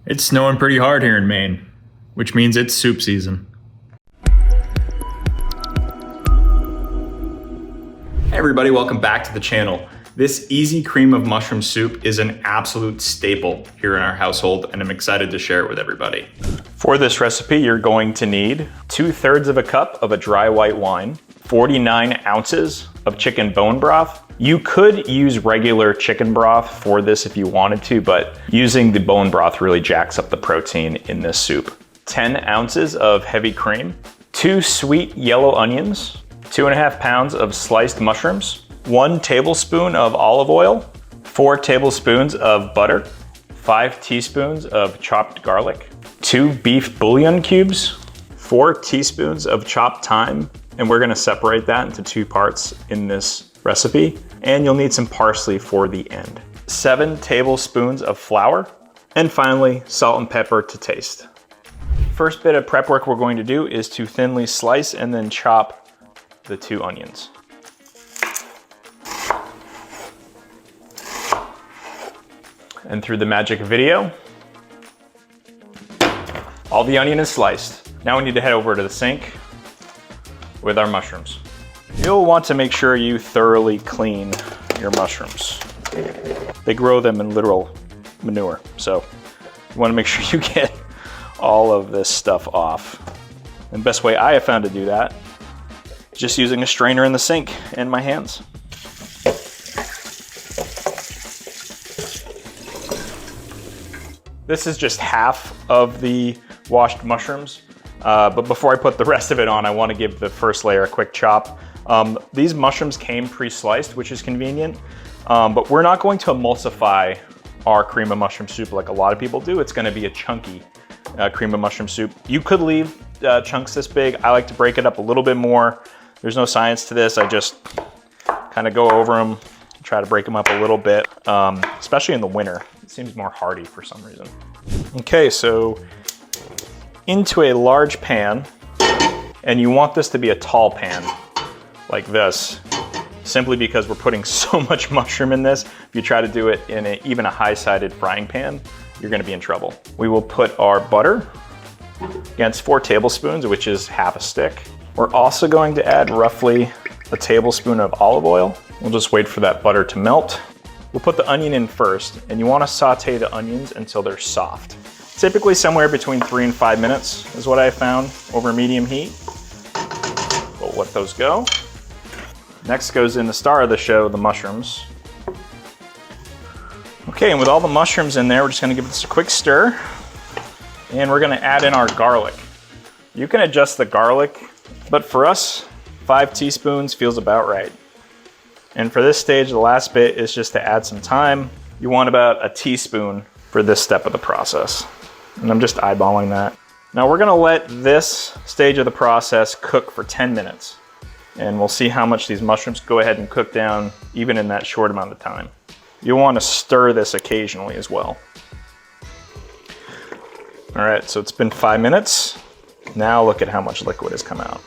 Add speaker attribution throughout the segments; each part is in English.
Speaker 1: It's snowing pretty hard here in Maine, which means it's soup season. Hey everybody, welcome back to the channel. This easy cream of mushroom soup is an absolute staple here in our household, and I'm excited to share it with everybody. For this recipe, you're going to need 2/3 of a cup of a dry white wine, 49 ounces of chicken bone broth. You could use regular chicken broth for this if you wanted to, but using the bone broth really jacks up the protein in this soup. 10 ounces of heavy cream, 2 sweet yellow onions, 2.5 pounds of sliced mushrooms, 1 tablespoon of olive oil, 4 tablespoons of butter, 5 teaspoons of chopped garlic, 2 beef bouillon cubes, 4 teaspoons of chopped thyme, and we're gonna separate that into 2 parts in this recipe, and you'll need some parsley for the end. 7 tablespoons of flour, and finally, salt and pepper to taste. First bit of prep work we're going to do is to thinly slice and then chop the 2 onions. And through the magic of video, all the onion is sliced. Now we need to head over to the sink with our mushrooms. You'll want to make sure you thoroughly clean your mushrooms. They grow them in literal manure, so you want to make sure you get all of this stuff off. And the best way I have found to do that, just using a strainer in the sink and my hands. This is just half of the washed mushrooms, but before I put the rest of it on, I want to give the first layer a quick chop. These mushrooms came pre-sliced, which is convenient, but we're not going to emulsify our cream of mushroom soup like a lot of people do. It's going to be a chunky cream of mushroom soup. You could leave chunks this big. I like to break it up a little bit more. There's no science to this. I just kind of go over them, try to break them up a little bit, especially in the winter. It seems more hearty for some reason. Okay, so into a large pan, and you want this to be a tall pan like this, simply because we're putting so much mushroom in this. If you try to do it in even a high-sided frying pan, you're gonna be in trouble. We will put our butter against 4 tablespoons, which is half a stick. We're also going to add roughly a tablespoon of olive oil. We'll just wait for that butter to melt. We'll put the onion in first, and you wanna saute the onions until they're soft. Typically somewhere between 3 and 5 minutes is what I found over medium heat. We'll let those go. Next goes in the star of the show, the mushrooms. Okay, and with all the mushrooms in there, we're just gonna give this a quick stir, and we're gonna add in our garlic. You can adjust the garlic, but for us, 5 teaspoons feels about right. And for this stage, the last bit is just to add some thyme. You want about a teaspoon for this step of the process. And I'm just eyeballing that. Now we're gonna let this stage of the process cook for 10 minutes. And we'll see how much these mushrooms go ahead and cook down even in that short amount of time. You'll wanna stir this occasionally as well. All right, so it's been 5 minutes. Now look at how much liquid has come out.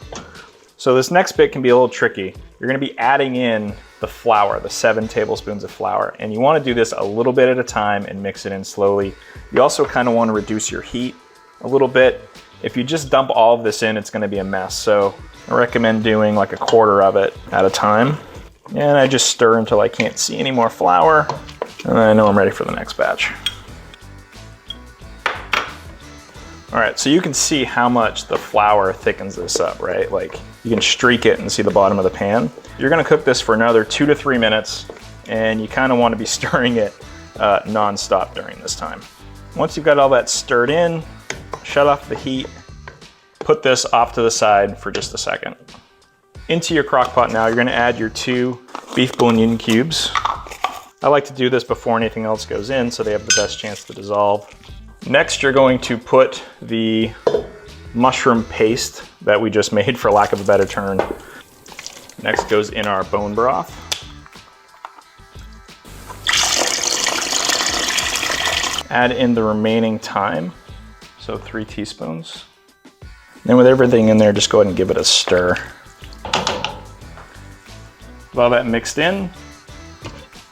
Speaker 1: So this next bit can be a little tricky. You're gonna be adding in the flour, the 7 tablespoons of flour, and you wanna do this a little bit at a time and mix it in slowly. You also kinda wanna reduce your heat a little bit. If you just dump all of this in, it's gonna be a mess. So I recommend doing like a quarter of it at a time. And I just stir until I can't see any more flour. And I know I'm ready for the next batch. All right, so you can see how much the flour thickens this up, right? Like you can streak it and see the bottom of the pan. You're gonna cook this for another 2 to 3 minutes, and you kinda wanna be stirring it non-stop during this time. Once you've got all that stirred in, shut off the heat, put this off to the side for just a second. Into your crock pot now, you're gonna add your 2 beef bouillon cubes. I like to do this before anything else goes in so they have the best chance to dissolve. Next, you're going to put the mushroom paste that we just made, for lack of a better term. Next goes in our bone broth. Add in the remaining thyme, so 3 teaspoons. Then with everything in there, just go ahead and give it a stir. With all that mixed in,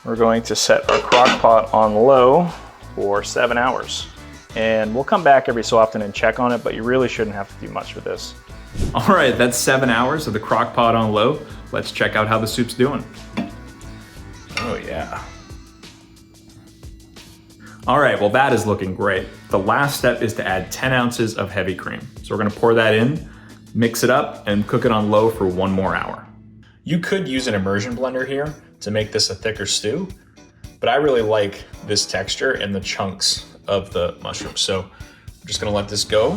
Speaker 1: we're going to set our crock pot on low for 7 hours. and we'll come back every so often and check on it, but you really shouldn't have to do much with this.
Speaker 2: All right, that's 7 hours of the crock pot on low. Let's check out how the soup's doing.
Speaker 1: Oh yeah.
Speaker 2: All right, well that is looking great. The last step is to add 10 ounces of heavy cream. So we're gonna pour that in, mix it up, and cook it on low for 1 more hour. You could use an immersion blender here to make this a thicker stew, but I really like this texture and the chunks of the mushrooms. So I'm just gonna let this go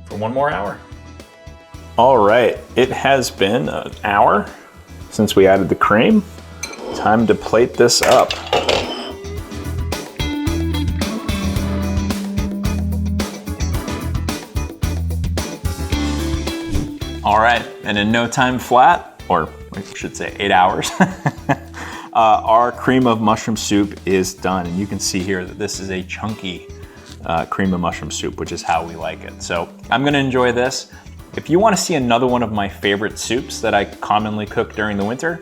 Speaker 2: for 1 more hour.
Speaker 1: All right, it has been an hour since we added the cream. Time to plate this up. All right, and in no time flat, or I should say 8 hours, our cream of mushroom soup is done. And you can see here that this is a chunky cream of mushroom soup, which is how we like it. So I'm gonna enjoy this. If you wanna see another one of my favorite soups that I commonly cook during the winter,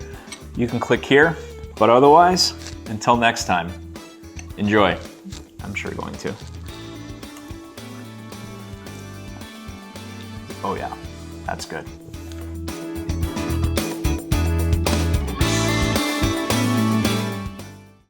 Speaker 1: you can click here. But otherwise, until next time, enjoy. I'm sure you're going to. Oh yeah, that's good.